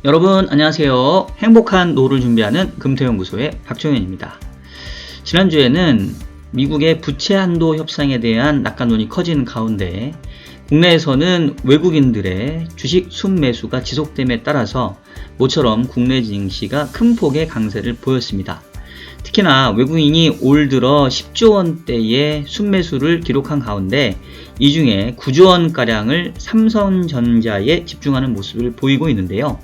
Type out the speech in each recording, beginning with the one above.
여러분 안녕하세요. 행복한 노후를 준비하는 금토연구소의 박종현입니다. 지난주에는 미국의 부채 한도 협상에 대한 낙관론이 커지는 가운데 국내에서는 외국인들의 주식 순매수가 지속됨에 따라서 모처럼 국내 증시가 큰 폭의 강세를 보였습니다. 특히나 외국인이 올 들어 10조 원대의 순매수를 기록한 가운데 이 중에 9조 원가량을 삼성전자에 집중하는 모습을 보이고 있는데요.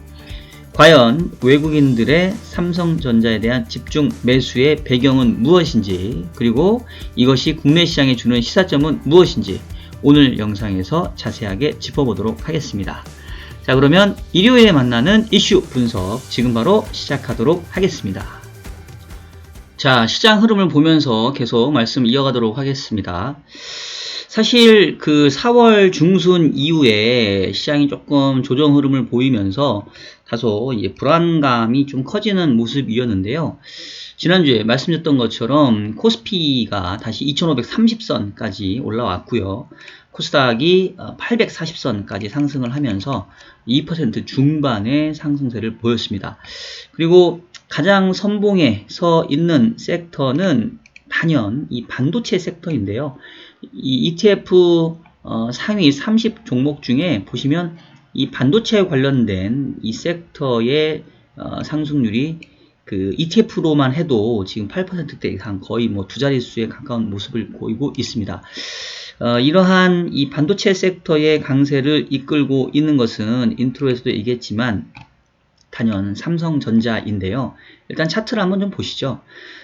과연 외국인들의 삼성전자에 대한 집중 매수의 배경은 무엇인지, 그리고 이것이 국내 시장에 주는 시사점은 무엇인지 오늘 영상에서 자세하게 짚어보도록 하겠습니다. 자, 그러면 일요일에 만나는 이슈 분석 지금 바로 시작하도록 하겠습니다. 자, 시장 흐름을 보면서 계속 말씀 이어가도록 하겠습니다. 사실 그 4월 중순 이후에 시장이 조금 조정 흐름을 보이면서 다소 이제 불안감이 좀 커지는 모습이었는데요. 지난주에 말씀드렸던 것처럼 코스피가 다시 2530선까지 올라왔고요. 코스닥이 840선까지 상승을 하면서 2% 중반의 상승세를 보였습니다. 그리고 가장 선봉에 서 있는 섹터는 단연 이 반도체 섹터인데요. 이 ETF 상위 30 종목 중에 보시면 이 반도체에 관련된 이 섹터의 상승률이 그 ETF로만 해도 지금 8%대 이상 거의 뭐 두 자릿수에 가까운 모습을 보이고 있습니다. 이러한 이 반도체 섹터의 강세를 이끌고 있는 것은 인트로에서도 얘기했지만 단연 삼성전자인데요. 일단 차트를 한번 좀 보시죠.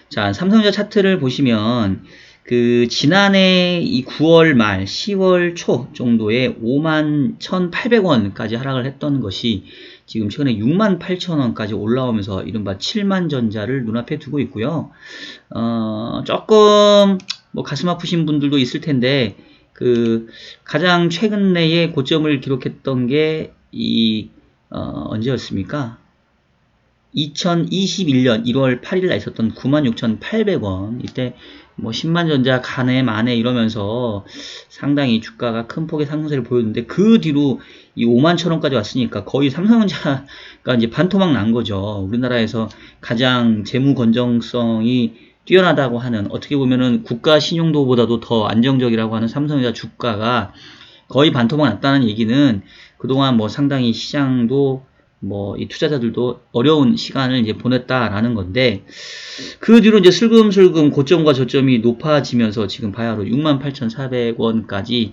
자, 삼성전자 차트를 보시면 그 지난해 이 9월 말 10월 초 정도에 51,800원까지 하락을 했던 것이 지금 최근에 68,000원까지 올라오면서 이른바 7만전자를 눈앞에 두고 있고요. 조금 뭐 가슴 아프신 분들도 있을 텐데 그 가장 최근 내에 고점을 기록했던 게 언제였습니까? 2021년 1월 8일 날 있었던 96,800원, 이때 뭐 10만전자 가네 마네 이러면서 상당히 주가가 큰 폭의 상승세를 보였는데 그 뒤로 이 51,000원까지 왔으니까 거의 삼성전자가 이제 반토막 난 거죠. 우리나라에서 가장 재무 건전성이 뛰어나다고 하는, 어떻게 보면은 국가 신용도보다도 더 안정적이라고 하는 삼성전자 주가가 거의 반토막 났다는 얘기는 그동안 뭐 상당히 시장도 뭐 이 투자자들도 어려운 시간을 이제 보냈다라는 건데, 그 뒤로 이제 슬금슬금 고점과 저점이 높아지면서 지금 바야흐로 68,400원까지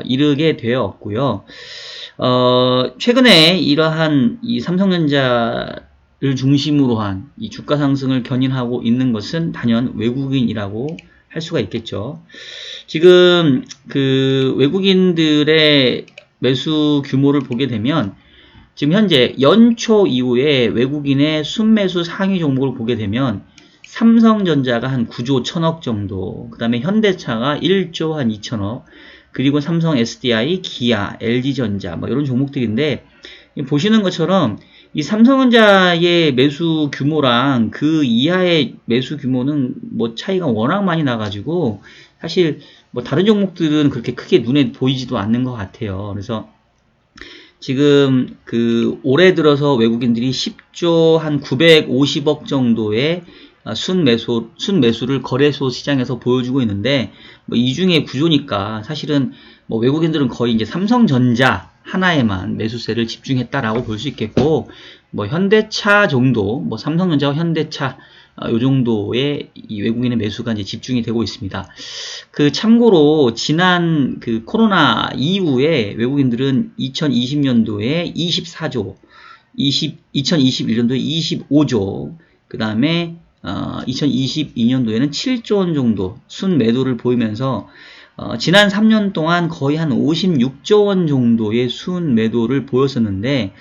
이르게 되었고요. 최근에 이러한 이 삼성전자를 중심으로 한 이 주가 상승을 견인하고 있는 것은 단연 외국인이라고 할 수가 있겠죠. 지금 그 외국인들의 매수 규모를 보게 되면 지금 현재 연초 이후에 외국인의 순매수 상위 종목을 보게 되면 삼성전자가 한 9조 1000억 정도, 그 다음에 현대차가 1조 한 2000억, 그리고 삼성 SDI, 기아, LG전자 뭐 이런 종목들인데, 보시는 것처럼 이 삼성전자의 매수 규모랑 그 이하의 매수 규모는 뭐 차이가 워낙 많이 나가지고 사실 뭐 다른 종목들은 그렇게 크게 눈에 보이지도 않는 것 같아요. 그래서 지금 그 올해 들어서 외국인들이 10조 한 950억 정도의 순매수를 거래소 시장에서 보여주고 있는데, 뭐 이 중에 구조니까 사실은 뭐 외국인들은 거의 이제 삼성전자 하나에만 매수세를 집중했다라고 볼 수 있겠고, 뭐 현대차 정도, 뭐 삼성전자와 현대차 요 정도의 이 외국인의 매수가 이제 집중이 되고 있습니다. 그 참고로 지난 그 코로나 이후에 외국인들은 2020년도에 24조, 2021년도에 25조, 그 다음에 2022년도에는 7조 원 정도 순매도를 보이면서 지난 3년 동안 거의 한 56조 원 정도의 순매도를 보였었는데,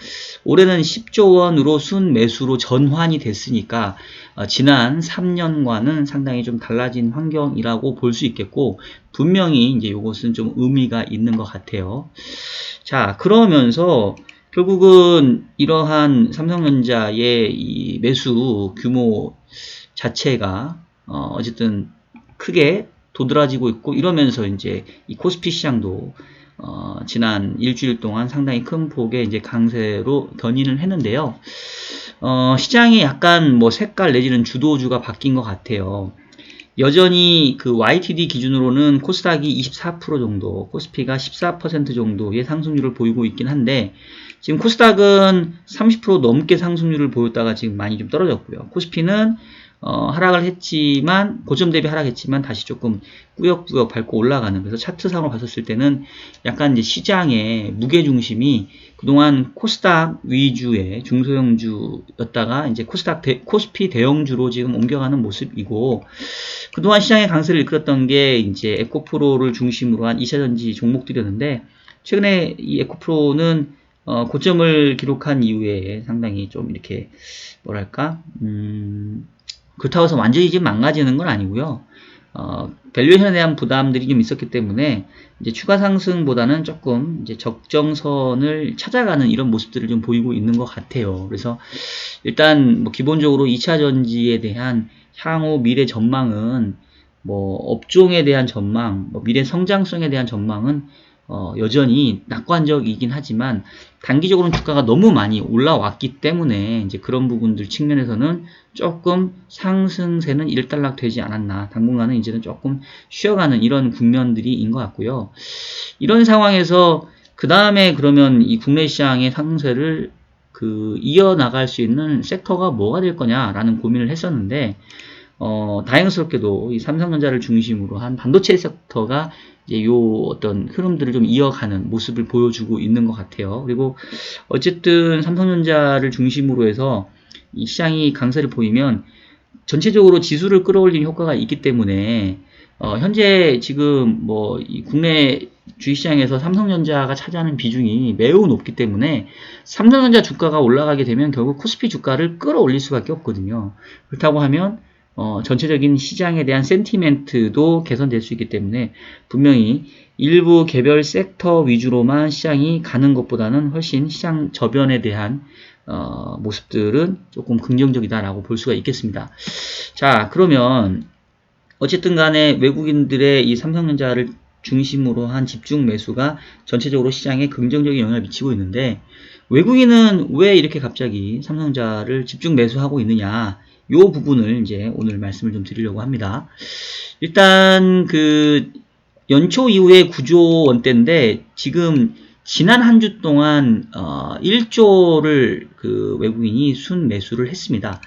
올해는 10조 원으로 순매수로 전환이 됐으니까 지난 3년과는 상당히 좀 달라진 환경이라고 볼 수 있겠고, 분명히 이제 이것은 좀 의미가 있는 것 같아요. 자, 그러면서 결국은 이러한 삼성전자의 이 매수 규모 자체가 어쨌든 크게 도드라지고 있고, 이러면서 이제 이 코스피 시장도 지난 일주일 동안 상당히 큰 폭의 이제 강세로 견인을 했는데요. 시장이 약간 뭐 색깔 내지는 주도주가 바뀐 것 같아요. 여전히 그 YTD 기준으로는 코스닥이 24% 정도, 코스피가 14% 정도의 상승률을 보이고 있긴 한데, 지금 코스닥은 30% 넘게 상승률을 보였다가 지금 많이 좀 떨어졌고요. 코스피는 하락을 했지만, 고점 대비 하락했지만 다시 조금 꾸역꾸역 밟고 올라가는, 그래서 차트상으로 봤었을 때는 약간 이제 시장의 무게중심이 그동안 코스닥 위주의 중소형주였다가 이제 코스피 대형주로 지금 옮겨가는 모습이고, 그동안 시장의 강세를 이끌었던 게 이제 에코프로를 중심으로 한 2차전지 종목들이었는데, 최근에 이 에코프로는 고점을 기록한 이후에 상당히 좀 이렇게 뭐랄까 그렇다고 해서 완전히 지금 망가지는 건 아니고요. 밸류에이션에 대한 부담들이 좀 있었기 때문에 이제 추가 상승보다는 조금 이제 적정선을 찾아가는 이런 모습들을 좀 보이고 있는 것 같아요. 그래서 일단 뭐 기본적으로 2차 전지에 대한 향후 미래 전망은 뭐 업종에 대한 전망, 뭐 미래 성장성에 대한 전망은 여전히 낙관적이긴 하지만 단기적으로는 주가가 너무 많이 올라왔기 때문에 이제 그런 부분들 측면에서는 조금 상승세는 일단락 되지 않았나, 당분간은 이제는 조금 쉬어가는 이런 국면들이인 것 같고요. 이런 상황에서 그 다음에 그러면 이 국내 시장의 상승세를 이어나갈 수 있는 섹터가 뭐가 될 거냐라는 고민을 했었는데, 다행스럽게도 이 삼성전자를 중심으로 한 반도체 섹터가 이제 요 어떤 흐름들을 좀 이어가는 모습을 보여주고 있는 것 같아요. 그리고 어쨌든 삼성전자를 중심으로 해서 이 시장이 강세를 보이면 전체적으로 지수를 끌어올리는 효과가 있기 때문에 현재 지금 뭐 이 국내 주식시장에서 삼성전자가 차지하는 비중이 매우 높기 때문에 삼성전자 주가가 올라가게 되면 결국 코스피 주가를 끌어올릴 수밖에 없거든요. 그렇다고 하면 전체적인 시장에 대한 센티멘트도 개선될 수 있기 때문에 분명히 일부 개별 섹터 위주로만 시장이 가는 것보다는 훨씬 시장 저변에 대한 모습들은 조금 긍정적이다라고 볼 수가 있겠습니다. 자, 그러면 어쨌든 간에 외국인들의 이 삼성전자를 중심으로 한 집중 매수가 전체적으로 시장에 긍정적인 영향을 미치고 있는데, 외국인은 왜 이렇게 갑자기 삼성전자를 집중 매수하고 있느냐, 요 부분을 이제 오늘 말씀을 좀 드리려고 합니다. 일단 연초 이후에 9조 원대인데 지금 지난 한 주 동안 1조를 외국인이 순 매수를 했습니다.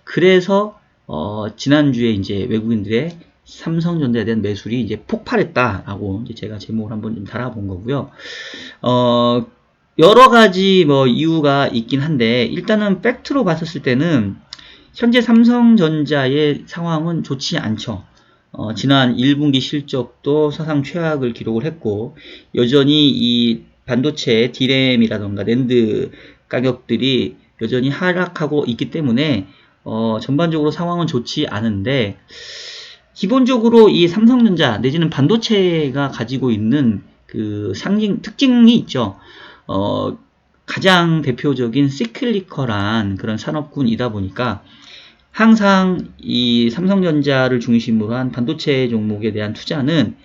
그래서 지난주에 이제 외국인들의 삼성전자에 대한 매수이 이제 폭발했다라고 이제 제가 제목을 한번 좀 달아본 거고요. 여러 가지 뭐 이유가 있긴 한데, 일단은 팩트로 봤었을 때는 현재 삼성전자의 상황은 좋지 않죠. 지난 1분기 실적도 사상 최악을 기록을 했고, 여전히 이 반도체 D램이라던가 낸드 가격들이 여전히 하락하고 있기 때문에 전반적으로 상황은 좋지 않은데, 기본적으로 이 삼성전자 내지는 반도체가 가지고 있는 특징이 있죠. 가장 대표적인 시클리컬한 그런 산업군이다 보니까 항상 이 삼성전자를 중심으로 한 반도체 종목에 대한 투자는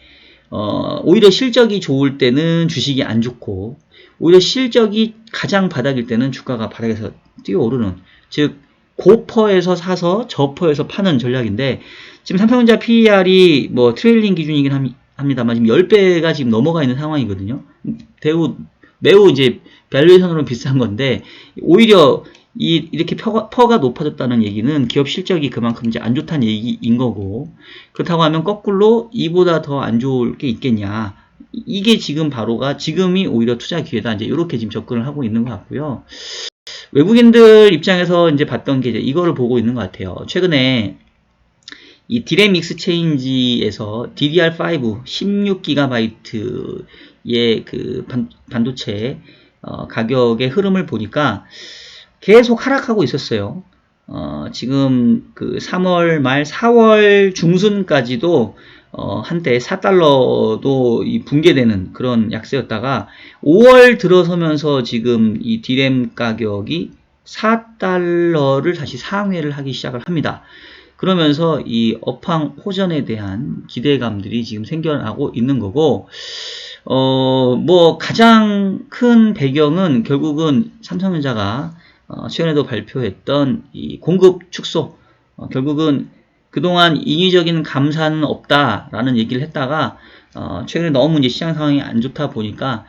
오히려 실적이 좋을 때는 주식이 안 좋고, 오히려 실적이 가장 바닥일 때는 주가가 바닥에서 뛰어오르는, 즉 고퍼에서 사서 저퍼에서 파는 전략인데, 지금 삼성전자 PER이 뭐 트레일링 기준이긴 합니다만 지금 10배가 지금 넘어가 있는 상황이거든요. 매우 이제 밸류에이션으로는 비싼 건데, 오히려 이렇게 퍼가 높아졌다는 얘기는 기업 실적이 그만큼 이제 안 좋다는 얘기인 거고, 그렇다고 하면 거꾸로 이보다 더 안 좋을 게 있겠냐, 이게 지금이 오히려 투자 기회다, 이제 이렇게 지금 접근을 하고 있는 것 같고요. 외국인들 입장에서 이제 봤던 게 이제 이거를 보고 있는 것 같아요. 최근에 이 디램 익스체인지에서 DDR5 16GB의 반도체 가격의 흐름을 보니까 계속 하락하고 있었어요. 지금 3월 말 4월 중순까지도 한때 4달러도 붕괴되는 그런 약세였다가 5월 들어서면서 지금 이 D램 가격이 4달러를 다시 상회를 하기 시작을 합니다. 그러면서 이 업황 호전에 대한 기대감들이 지금 생겨나고 있는 거고, 뭐 가장 큰 배경은 결국은 삼성전자가 최근에도 발표했던 이 공급 축소, 결국은 그동안 인위적인 감산은 없다라는 얘기를 했다가 최근에 너무 이제 시장 상황이 안 좋다 보니까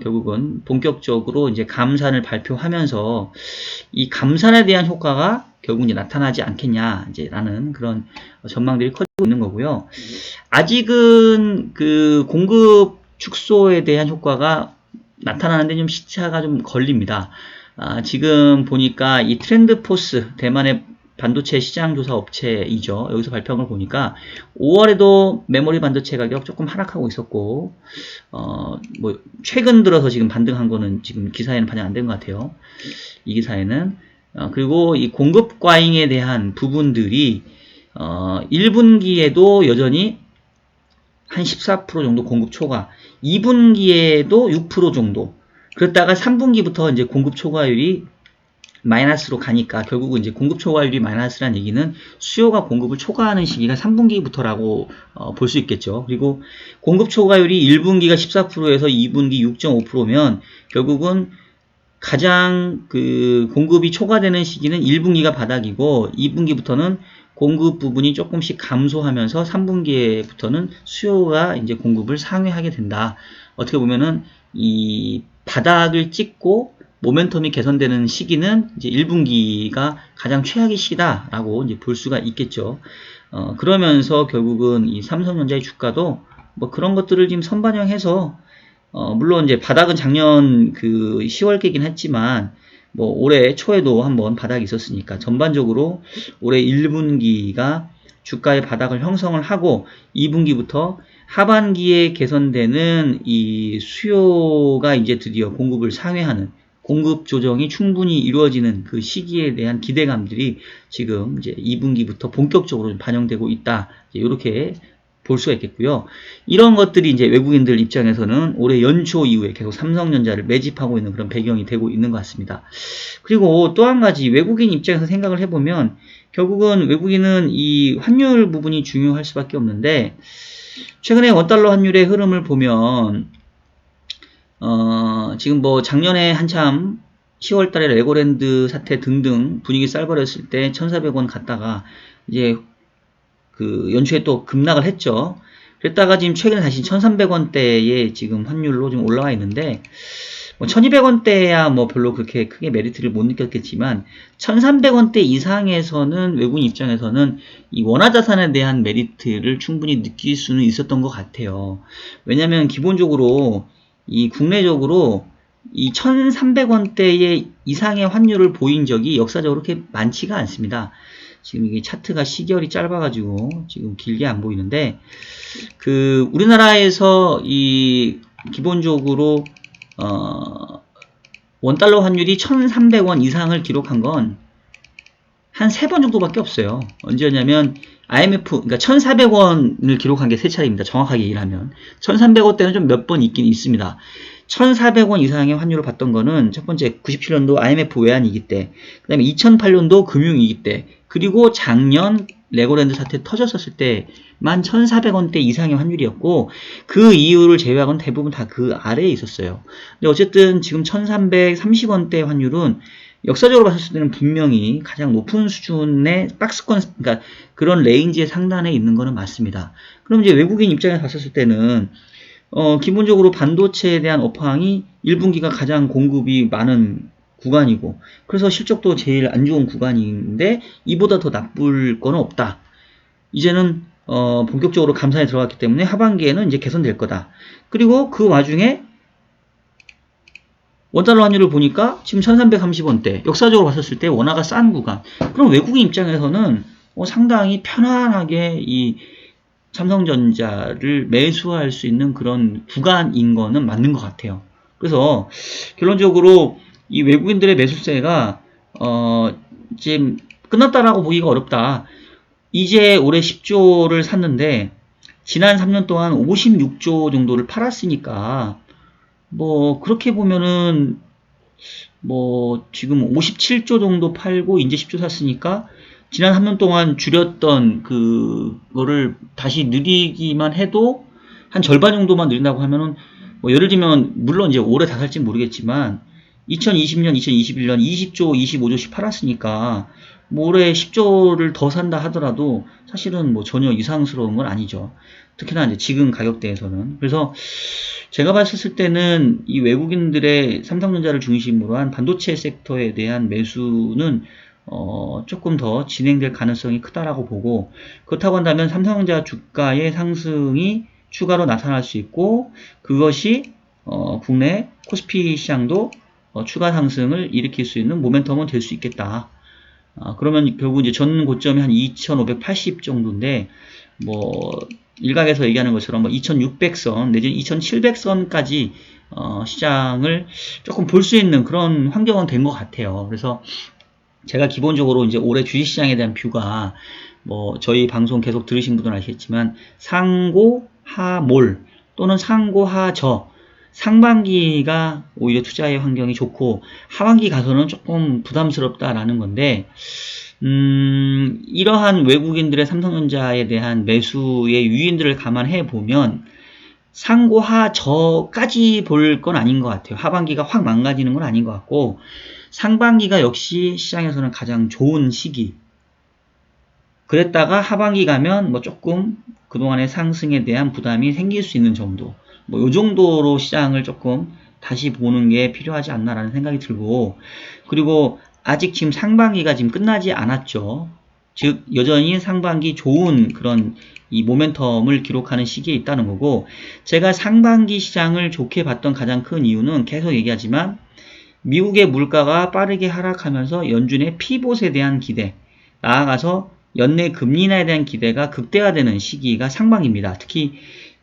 결국은 본격적으로 이제 감산을 발표하면서 이 감산에 대한 효과가 결국 이제 나타나지 않겠냐 이제라는 그런 전망들이 커지고 있는 거고요. 아직은 그 공급 축소에 대한 효과가 나타나는데 좀 시차가 좀 걸립니다. 지금 보니까 이 트렌드포스, 대만의 반도체 시장조사 업체이죠. 여기서 발표한 걸 보니까 5월에도 메모리 반도체 가격 조금 하락하고 있었고, 뭐 최근 들어서 지금 반등한 거는 지금 기사에는 반영 안 된 것 같아요. 이 기사에는. 그리고 이 공급 과잉에 대한 부분들이 1분기에도 여전히 한 14% 정도 공급 초과, 2분기에도 6% 정도. 그랬다가 3분기부터 이제 공급 초과율이 마이너스로 가니까 결국은 이제 공급 초과율이 마이너스라는 얘기는 수요가 공급을 초과하는 시기가 3분기부터라고 볼 수 있겠죠. 그리고 공급 초과율이 1분기가 14%에서 2분기 6.5%면 결국은 가장 그 공급이 초과되는 시기는 1분기가 바닥이고 2분기부터는 공급 부분이 조금씩 감소하면서 3분기부터는 수요가 이제 공급을 상회하게 된다. 어떻게 보면은 이 바닥을 찍고 모멘텀이 개선되는 시기는 이제 1분기가 가장 최악의 시기다라고 이제 볼 수가 있겠죠. 그러면서 결국은 이 삼성전자의 주가도 뭐 그런 것들을 지금 선반영해서 물론 이제 바닥은 작년 그 10월 깨긴 했지만 뭐 올해 초에도 한번 바닥이 있었으니까 전반적으로 올해 1분기가 주가의 바닥을 형성을 하고 2분기부터 하반기에 개선되는 이 수요가 이제 드디어 공급을 상회하는 공급 조정이 충분히 이루어지는 그 시기에 대한 기대감들이 지금 이제 2분기부터 본격적으로 반영되고 있다. 이렇게 볼 수가 있겠고요. 이런 것들이 이제 외국인들 입장에서는 올해 연초 이후에 계속 삼성전자를 매집하고 있는 그런 배경이 되고 있는 것 같습니다. 그리고 또 한 가지 외국인 입장에서 생각을 해보면 결국은 외국인은 이 환율 부분이 중요할 수밖에 없는데 최근에 원달러 환율의 흐름을 보면 지금 뭐 작년에 한참 10월 달에 레고랜드 사태 등등 분위기 쌀벌했을 때 1,400원 갔다가 이제 그 연초에 또 급락을 했죠. 그랬다가 지금 최근에 다시 1,300원대에 지금 환율로 좀 올라와 있는데 뭐 1,200원대야 뭐 별로 그렇게 크게 메리트를 못 느꼈겠지만 1,300원대 이상에서는 외국인 입장에서는 이 원화 자산에 대한 메리트를 충분히 느낄 수는 있었던 것 같아요. 왜냐하면 기본적으로 이 국내적으로 이 1,300원대의 이상의 환율을 보인 적이 역사적으로 그렇게 많지가 않습니다. 지금 이게 차트가 시결이 짧아가지고 지금 길게 안 보이는데 그 우리나라에서 이 기본적으로 원달러 환율이 1,300원 이상을 기록한 건 한 3번 정도밖에 없어요. 언제였냐면 IMF, 그러니까 1,400원을 기록한 게 3차례입니다. 정확하게 얘기하면 1,300원대는 좀 몇 번 있긴 있습니다. 1,400원 이상의 환율을 봤던 거는 첫 번째 97년도 IMF 외환위기 때, 그 다음에 2008년도 금융위기 때, 그리고 작년 레고랜드 사태 터졌었을 때만 1,400원대 이상의 환율이었고 그 이유를 제외하고는 대부분 다 그 아래에 있었어요. 근데 어쨌든 지금 1,330원대 환율은 역사적으로 봤을 때는 분명히 가장 높은 수준의 박스권, 그러니까 그런 레인지의 상단에 있는 거는 맞습니다. 그럼 이제 외국인 입장에서 봤을 때는 기본적으로 반도체에 대한 업황이 1분기가 가장 공급이 많은 구간이고 그래서 실적도 제일 안 좋은 구간인데 이보다 더 나쁠 건 없다. 이제는 본격적으로 감산에 들어갔기 때문에 하반기에는 이제 개선될 거다. 그리고 그 와중에 원달러 환율을 보니까 지금 1330원대 역사적으로 봤었을 때 원화가 싼 구간. 그럼 외국인 입장에서는 상당히 편안하게 이 삼성전자를 매수할 수 있는 그런 구간인 거는 맞는 것 같아요. 그래서 결론적으로 이 외국인들의 매수세가 지금 끝났다라고 보기가 어렵다. 이제 올해 10조를 샀는데 지난 3년 동안 56조 정도를 팔았으니까 뭐 그렇게 보면은 뭐 지금 57조 정도 팔고 이제 10조 샀으니까 지난 3년 동안 줄였던 그거를 다시 늘리기만 해도 한 절반 정도만 늘린다고 하면은 뭐 예를 들면 물론 이제 올해 다 살지 모르겠지만 2020년, 2021년 20조, 25조씩 팔았으니까 뭐 올해 10조를 더 산다 하더라도 사실은 뭐 전혀 이상스러운 건 아니죠. 특히나 이제 지금 가격대에서는. 그래서 제가 봤을 때는 이 외국인들의 삼성전자를 중심으로 한 반도체 섹터에 대한 매수는 조금 더 진행될 가능성이 크다라고 보고, 그렇다고 한다면 삼성전자 주가의 상승이 추가로 나타날 수 있고, 그것이 국내 코스피 시장도 추가 상승을 일으킬 수 있는 모멘텀은 될 수 있겠다. 그러면 결국 이제 전 고점이 한 2580 정도인데, 뭐 일각에서 얘기하는 것처럼 뭐 2600선 내지는 2700선까지 시장을 조금 볼 수 있는 그런 환경은 된 것 같아요. 그래서 제가 기본적으로 이제 올해 주식시장에 대한 뷰가 뭐 저희 방송 계속 들으신 분들은 아시겠지만 상고 하몰 또는 상고 하저, 상반기가 오히려 투자의 환경이 좋고 하반기 가서는 조금 부담스럽다라는 건데, 이러한 외국인들의 삼성전자에 대한 매수의 유인들을 감안해 보면 상고 하저까지 볼 건 아닌 것 같아요. 하반기가 확 망가지는 건 아닌 것 같고, 상반기가 역시 시장에서는 가장 좋은 시기. 그랬다가 하반기 가면 뭐 조금 그동안의 상승에 대한 부담이 생길 수 있는 정도, 뭐 요 정도로 시장을 조금 다시 보는 게 필요하지 않나라는 생각이 들고, 그리고 아직 지금 상반기가 지금 끝나지 않았죠. 즉 여전히 상반기 좋은 그런 이 모멘텀을 기록하는 시기에 있다는 거고, 제가 상반기 시장을 좋게 봤던 가장 큰 이유는 계속 얘기하지만 미국의 물가가 빠르게 하락하면서 연준의 피봇에 대한 기대, 나아가서 연내 금리 인하에 대한 기대가 극대화되는 시기가 상반기입니다. 특히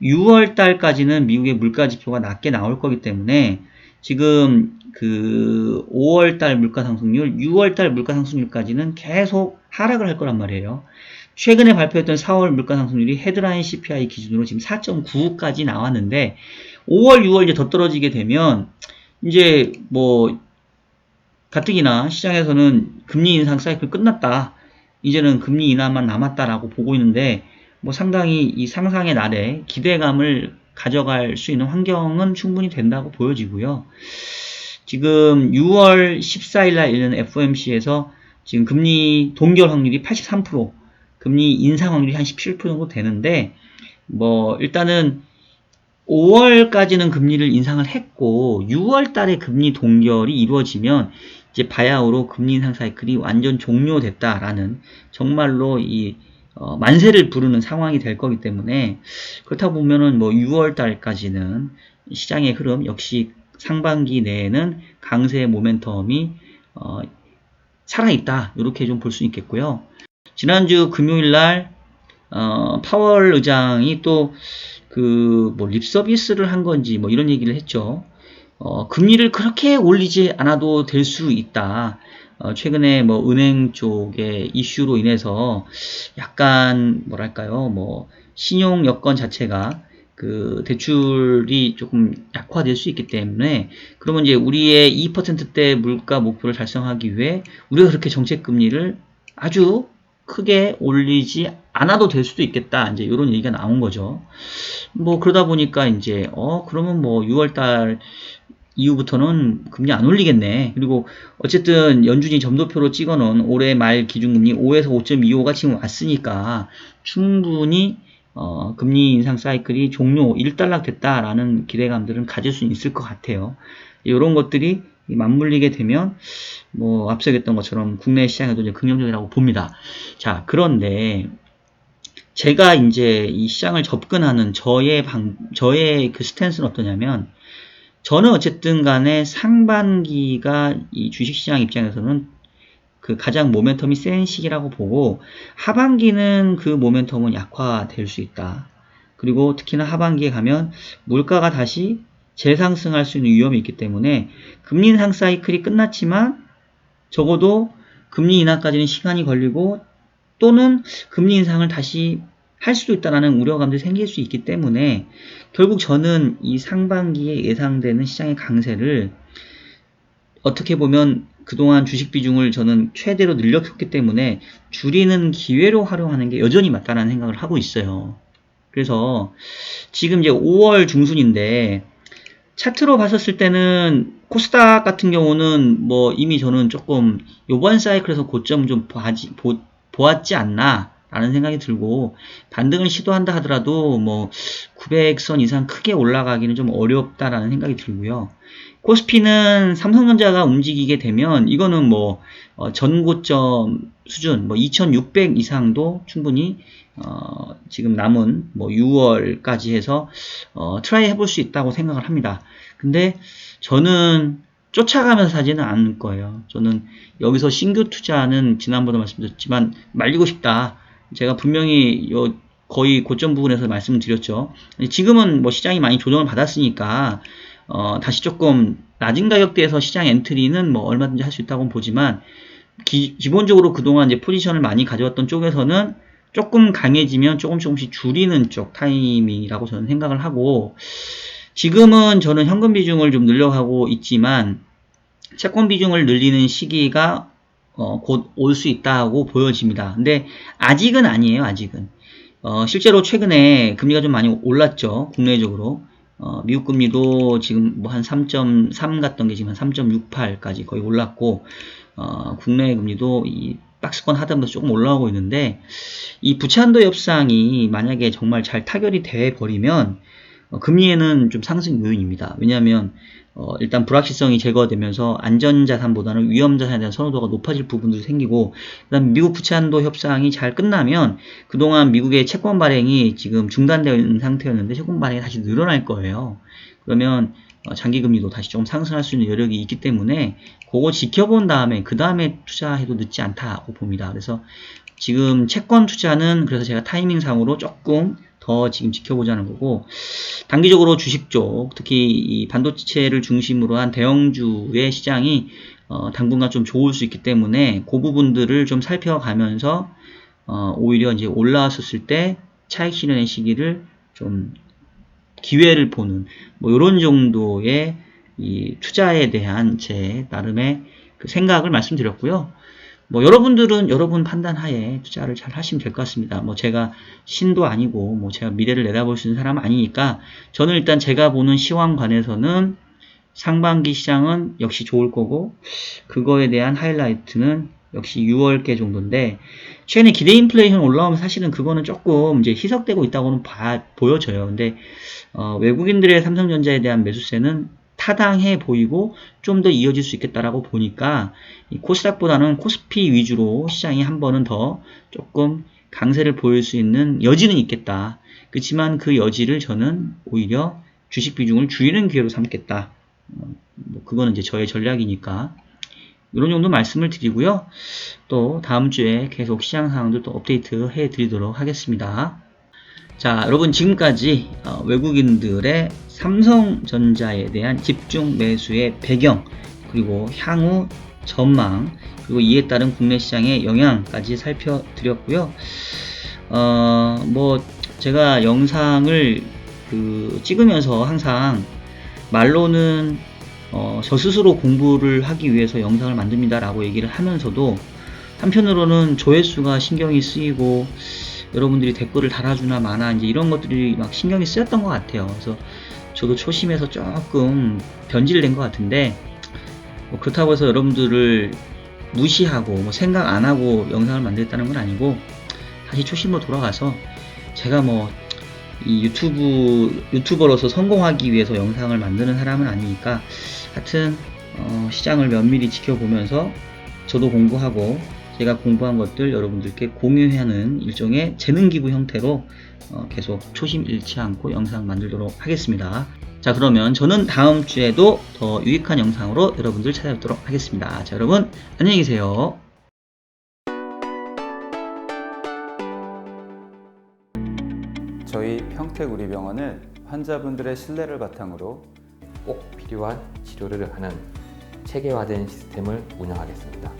6월 달까지는 미국의 물가 지표가 낮게 나올 거기 때문에 지금 그 5월 달 물가 상승률, 6월 달 물가 상승률까지는 계속 하락을 할 거란 말이에요. 최근에 발표했던 4월 물가 상승률이 헤드라인 CPI 기준으로 지금 4.95까지 나왔는데 5월, 6월 이제 더 떨어지게 되면 이제 뭐 가뜩이나 시장에서는 금리 인상 사이클 끝났다, 이제는 금리 인하만 남았다라고 보고 있는데, 뭐 상당히 이 상상의 날에 기대감을 가져갈 수 있는 환경은 충분히 된다고 보여지고요. 지금 6월 14일 날 열리는 FOMC에서 지금 금리 동결 확률이 83%, 금리 인상 확률이 한 17% 정도 되는데, 뭐 일단은 5월까지는 금리를 인상을 했고 6월 달에 금리 동결이 이루어지면 이제 바야흐로 금리 인상 사이클이 완전 종료됐다라는 정말로 이 만세를 부르는 상황이 될 거기 때문에, 그렇다 보면은 뭐 6월 달까지는 시장의 흐름 역시 상반기 내에는 강세의 모멘텀이 살아있다, 이렇게 좀 볼 수 있겠고요. 지난주 금요일 날 파월 의장이 또 뭐 립서비스를 한 건지 뭐 이런 얘기를 했죠. 금리를 그렇게 올리지 않아도 될 수 있다. 최근에 뭐 은행 쪽의 이슈로 인해서 약간 뭐랄까요, 뭐 신용 여건 자체가 그 대출이 조금 약화될 수 있기 때문에, 그러면 이제 우리의 2%대 물가 목표를 달성하기 위해 우리가 그렇게 정책 금리를 아주 크게 올리지 않아도 될 수도 있겠다, 이제 이런 얘기가 나온 거죠. 뭐 그러다 보니까 이제 그러면 뭐 6월달 이후부터는 금리 안 올리겠네. 그리고 어쨌든 연준이 점도표로 찍어놓은 올해 말 기준금리 5에서 5.25가 지금 왔으니까 충분히 금리 인상 사이클이 종료, 일단락 됐다라는 기대감들은 가질 수 있을 것 같아요. 이런 것들이 맞물리게 되면 뭐 앞서 얘기했던 것처럼 국내 시장에도 이제 긍정적이라고 봅니다. 자, 그런데 제가 이제 이 시장을 접근하는 저의 그 스탠스는 어떠냐면, 저는 어쨌든 간에 상반기가 이 주식시장 입장에서는 그 가장 모멘텀이 센 시기라고 보고, 하반기는 그 모멘텀은 약화될 수 있다. 그리고 특히나 하반기에 가면 물가가 다시 재상승할 수 있는 위험이 있기 때문에 금리 인상 사이클이 끝났지만 적어도 금리 인하까지는 시간이 걸리고 또는 금리 인상을 다시 할 수도 있다는 우려감도 생길 수 있기 때문에, 결국 저는 이 상반기에 예상되는 시장의 강세를 어떻게 보면 그동안 주식 비중을 저는 최대로 늘렸기 때문에 줄이는 기회로 활용하는 게 여전히 맞다는 생각을 하고 있어요. 그래서 지금 이제 5월 중순인데 차트로 봤었을 때는 코스닥 같은 경우는 뭐 이미 저는 조금 요번 사이클에서 고점 좀 보았지 않나 라는 생각이 들고, 반등을 시도한다 하더라도 뭐 900선 이상 크게 올라가기는 좀 어렵다라는 생각이 들고요. 코스피는 삼성전자가 움직이게 되면 이거는 뭐 전고점 수준 뭐 2600 이상도 충분히 지금 남은 뭐 6월까지 해서 트라이 해볼 수 있다고 생각을 합니다. 근데 저는 쫓아가면서 사지는 않을 거예요. 저는 여기서 신규 투자는 지난번에 말씀드렸지만 말리고 싶다. 제가 분명히 거의 고점 부분에서 말씀을 드렸죠. 지금은 뭐 시장이 많이 조정을 받았으니까 다시 조금 낮은 가격대에서 시장 엔트리는 뭐 얼마든지 할 수 있다고 보지만, 기본적으로 그동안 이제 포지션을 많이 가져왔던 쪽에서는 조금 강해지면 조금씩 줄이는 쪽 타이밍이라고 저는 생각을 하고, 지금은 저는 현금 비중을 좀 늘려가고 있지만 채권 비중을 늘리는 시기가 곧 올 수 있다고 보여집니다. 근데 아직은 아니에요. 아직은 실제로 최근에 금리가 좀 많이 올랐죠. 국내적으로 미국 금리도 지금 뭐 한 3.3 갔던 게 지금 한 3.68까지 거의 올랐고, 국내 금리도 이 박스권 하단부터 조금 올라오고 있는데, 이 부채한도 협상이 만약에 정말 잘 타결이 돼 버리면 금리에는 좀 상승 요인입니다. 왜냐하면 일단 불확실성이 제거되면서 안전자산보다는 위험자산에 대한 선호도가 높아질 부분들이 생기고, 그다음 미국 부채한도 협상이 잘 끝나면 그동안 미국의 채권 발행이 지금 중단되어 있는 상태였는데 채권 발행이 다시 늘어날 거예요. 그러면 장기금리도 다시 좀 상승할 수 있는 여력이 있기 때문에 그거 지켜본 다음에 그 다음에 투자해도 늦지 않다고 봅니다. 그래서 지금 채권 투자는 그래서 제가 타이밍상으로 조금 더 지금 지켜보자는 거고, 단기적으로 주식 쪽, 특히 이 반도체를 중심으로 한 대형주의 시장이 당분간 좀 좋을 수 있기 때문에 그 부분들을 좀 살펴가면서 오히려 이제 올라왔었을 때 차익 실현의 시기를 좀 기회를 보는 뭐 이런 정도의 이 투자에 대한 제 나름의 그 생각을 말씀드렸고요. 뭐 여러분들은 여러분 판단하에 투자를 잘 하시면 될 것 같습니다. 뭐 제가 신도 아니고 뭐 제가 미래를 내다볼 수 있는 사람은 아니니까, 저는 일단 제가 보는 시황관에서는 상반기 시장은 역시 좋을 거고, 그거에 대한 하이라이트는 역시 6월께 정도인데, 최근에 기대 인플레이션 올라오면 사실은 그거는 조금 이제 희석되고 있다고는 보여져요. 근데 외국인들의 삼성전자에 대한 매수세는 타당해 보이고 좀 더 이어질 수 있겠다라고 보니까 이 코스닥보다는 코스피 위주로 시장이 한 번은 더 조금 강세를 보일 수 있는 여지는 있겠다. 그렇지만 그 여지를 저는 오히려 주식 비중을 줄이는 기회로 삼겠다. 뭐 그거는 이제 저의 전략이니까 이런 정도 말씀을 드리고요. 또 다음 주에 계속 시장 상황들 또 업데이트 해 드리도록 하겠습니다. 자, 여러분 지금까지 외국인들의 삼성전자에 대한 집중 매수의 배경, 그리고 향후 전망, 그리고 이에 따른 국내 시장의 영향까지 살펴드렸고요. 뭐 제가 영상을 찍으면서 항상 말로는 저 스스로 공부를 하기 위해서 영상을 만듭니다 라고 얘기를 하면서도, 한편으로는 조회수가 신경이 쓰이고 여러분들이 댓글을 달아주나 마나 이제 이런 것들이 막 신경이 쓰였던 것 같아요. 그래서 저도 초심에서 조금 변질된 것 같은데, 뭐 그렇다고 해서 여러분들을 무시하고 뭐 생각 안 하고 영상을 만들었다는 건 아니고, 다시 초심으로 돌아가서 제가 뭐 이 유튜버로서 성공하기 위해서 영상을 만드는 사람은 아니니까, 하여튼 시장을 면밀히 지켜보면서 저도 공부하고 제가 공부한 것들 여러분들께 공유하는 일종의 재능기부 형태로 계속 초심 잃지 않고 영상 만들도록 하겠습니다. 자, 그러면 저는 다음 주에도 더 유익한 영상으로 여러분들 찾아뵙도록 하겠습니다. 자, 여러분 안녕히 계세요. 저희 평택우리병원은 환자분들의 신뢰를 바탕으로 꼭 필요한 치료를 하는 체계화된 시스템을 운영하겠습니다.